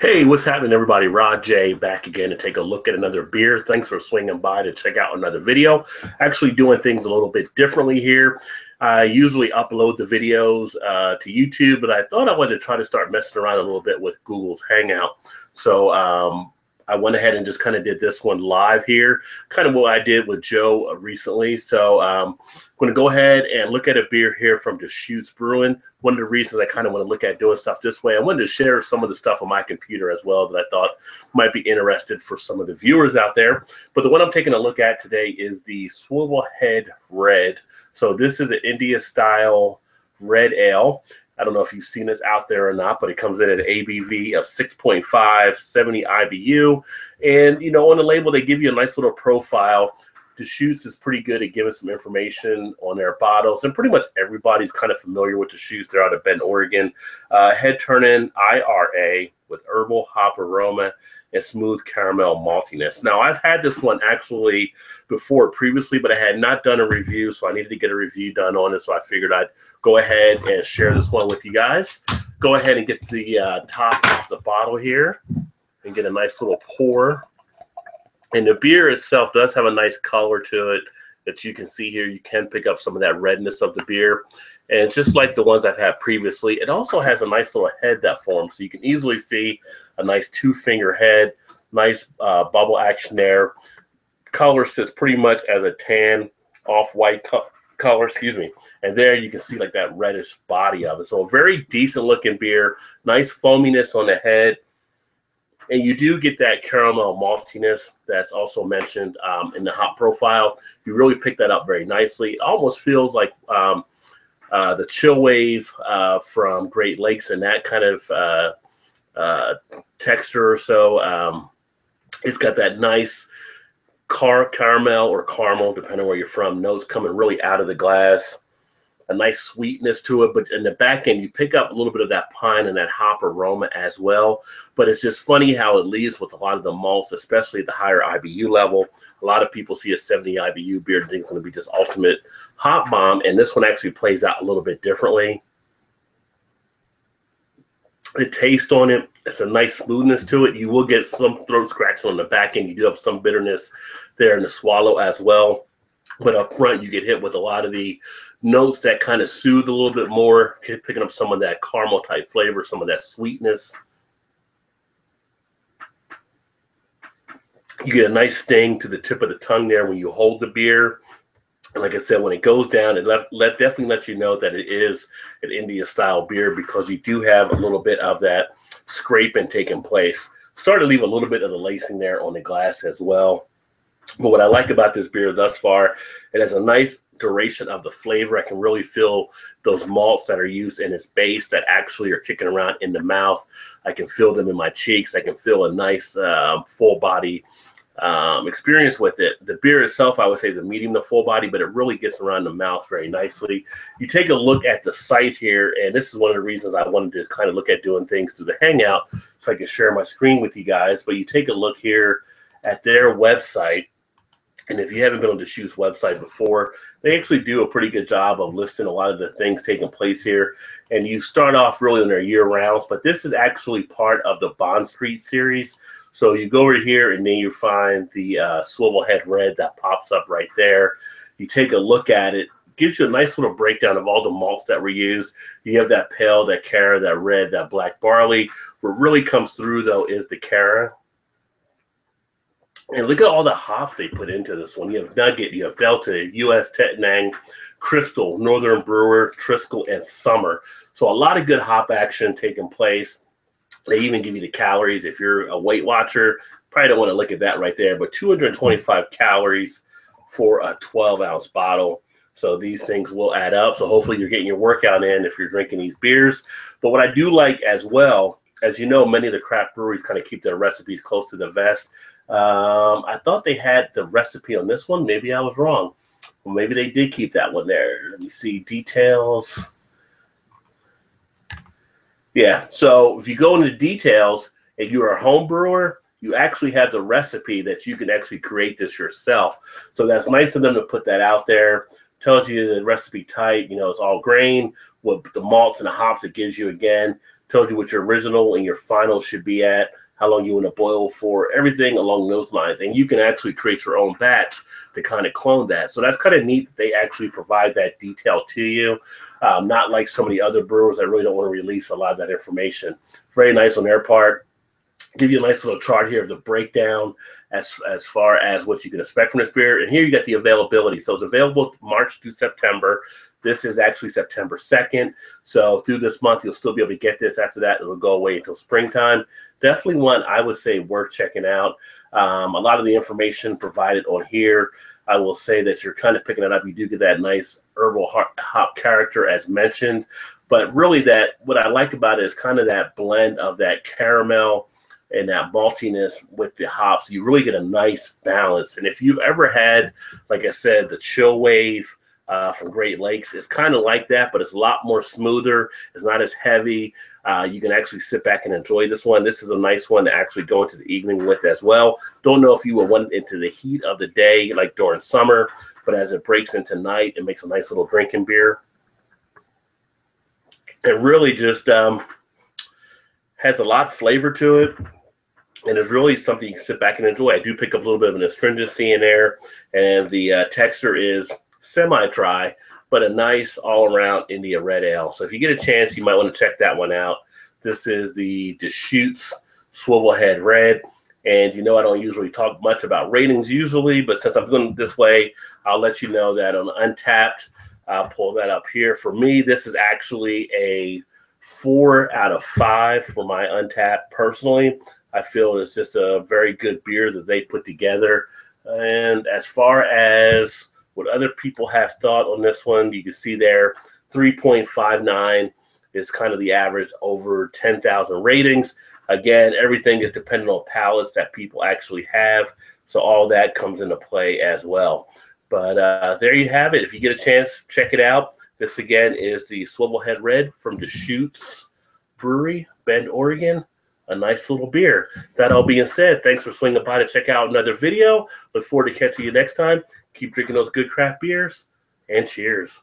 Hey, what's happening, everybody? Rod J back again to take a look at another beer. Thanks for swinging by to check out another video. Actually doing things a little bit differently here. I usually upload the videos to YouTube, but I thought I wanted to try to start messing around a little bit with Google's Hangout. So I went ahead and just kind of did this one live here, kind of what I did with Joe recently. So I'm going to go ahead and look at a beer here from Deschutes Brewing. One of the reasons I kind of want to look at doing stuff this way, I wanted to share some of the stuff on my computer as well that I thought might be interested for some of the viewers out there. But the one I'm taking a look at today is the Swivelhead Red. So this is an India-style red ale. I don't know if you've seen this out there or not, but it comes in at an ABV of 6.5, 70 IBU. And, you know, on the label, they give you a nice little profile. Deschutes is pretty good at giving some information on their bottles. And pretty much everybody's kind of familiar with Deschutes. They're out of Bend, Oregon. Head turn-in IRA with herbal hop aroma and smooth caramel maltiness. Now, I've had this one actually before previously, but I had not done a review, so I needed to get a review done on it. So I figured I'd go ahead and share this one with you guys. Go ahead and get the top off the bottle here and get a nice little pour. And the beer itself does have a nice color to it that you can see here. You can pick up some of that redness of the beer. And just like the ones I've had previously, it also has a nice little head that forms. So you can easily see a nice two-finger head, nice bubble action there. Color sits pretty much as a tan off-white color, excuse me. And there you can see like that reddish body of it. So a very decent-looking beer, nice foaminess on the head. And you do get that caramel maltiness that's also mentioned in the hop profile. You really pick that up very nicely. It almost feels like the chill wave from Great Lakes and that kind of texture or so. It's got that nice caramel or caramel, depending on where you're from, notes coming really out of the glass. A nice sweetness to it, but in the back end, you pick up a little bit of that pine and that hop aroma as well. But it's just funny how it leaves with a lot of the malts, especially at the higher IBU level. A lot of people see a 70 IBU beer and think it's going to be just ultimate hop bomb, and this one actually plays out a little bit differently. The taste on it, it's a nice smoothness to it. You will get some throat scratching on the back end. You do have some bitterness there in the swallow as well. But up front, you get hit with a lot of the notes that kind of soothe a little bit more, picking up some of that caramel type flavor, some of that sweetness. You get a nice sting to the tip of the tongue there when you hold the beer. And like I said, when it goes down, it definitely lets you know that it is an India-style beer because you do have a little bit of that scraping taking place. Start to leave a little bit of the lacing there on the glass as well. But what I like about this beer thus far, it has a nice duration of the flavor. I can really feel those malts that are used in its base that actually are kicking around in the mouth. I can feel them in my cheeks. I can feel a nice full body experience with it. The beer itself, I would say, is a medium to full body, but it really gets around the mouth very nicely. You take a look at the site here, and this is one of the reasons I wanted to kind of look at doing things through the Hangout so I can share my screen with you guys. But you take a look here at their website. And if you haven't been on Deschutes' website before, they actually do a pretty good job of listing a lot of the things taking place here. And you start off really in their year-rounds, but this is actually part of the Bond Street series. So you go over here, and then you find the Swivelhead Red that pops up right there. You take a look at it. Gives you a nice little breakdown of all the malts that were used. You have that pale, that Cara, that red, that black barley. What really comes through, though, is the Cara. And look at all the hop they put into this one. You have Nugget, you have Delta, U.S. Tettnang, Crystal, Northern Brewer, Triskel, and Summer. So a lot of good hop action taking place. They even give you the calories. If you're a Weight Watcher, probably don't want to look at that right there, but 225 calories for a 12-ounce bottle. So these things will add up. So hopefully you're getting your workout in if you're drinking these beers. But what I do like as well, as you know, many of the craft breweries kind of keep their recipes close to the vest. I thought they had the recipe on this one. Maybe I was wrong. Well, maybe they did keep that one there. Let me see details. Yeah, so if you go into details and you're a home brewer, you actually have the recipe that you can actually create this yourself. So that's nice of them to put that out there. Tells you the recipe type, you know, it's all grain, what the malts and the hops it gives you again. tells you what your original and your final should be at, how long you want to boil for, everything along those lines. And you can actually create your own batch to kind of clone that. So that's kind of neat that they actually provide that detail to you. Not like some of the other brewers that really don't want to release a lot of that information. Very nice on their part. Give you a nice little chart here of the breakdown as far as what you can expect from this beer. And here you got the availability. So it's available March through September. This is actually September 2nd. So through this month, you'll still be able to get this. After that, it'll go away until springtime. Definitely one I would say worth checking out. A lot of the information provided on here, I will say that you're kind of picking it up. You do get that nice herbal hop character as mentioned. But really what I like about it is kind of that blend of that caramel and that maltiness with the hops. You really get a nice balance. And if you've ever had, like I said, the Chill Wave from Great Lakes, it's kind of like that, but it's a lot more smoother. It's not as heavy. You can actually sit back and enjoy this one. This is a nice one to actually go into the evening with as well. Don't know if you will want into the heat of the day, like during summer, but as it breaks into night, it makes a nice little drinking beer. It really just has a lot of flavor to it. And it's really something you can sit back and enjoy. I do pick up a little bit of an astringency in there, and the texture is semi-dry, but a nice all-around India Red Ale. So if you get a chance, you might want to check that one out. This is the Deschutes Swivelhead Red. And you know I don't usually talk much about ratings usually, but since I'm doing it this way, I'll let you know that on Untapped, I'll pull that up here. For me, this is actually a 4 out of 5 for my Untapped personally. I feel it's just a very good beer that they put together. And as far as what other people have thought on this one, you can see there 3.59 is kind of the average over 10,000 ratings. Again, everything is dependent on palates that people actually have. So all that comes into play as well. But there you have it. If you get a chance, check it out. This, again, is the Swivelhead Red from Deschutes Brewery, Bend, Oregon. A nice little beer. That all being said, thanks for swinging by to check out another video. Look forward to catching you next time. Keep drinking those good craft beers, and cheers.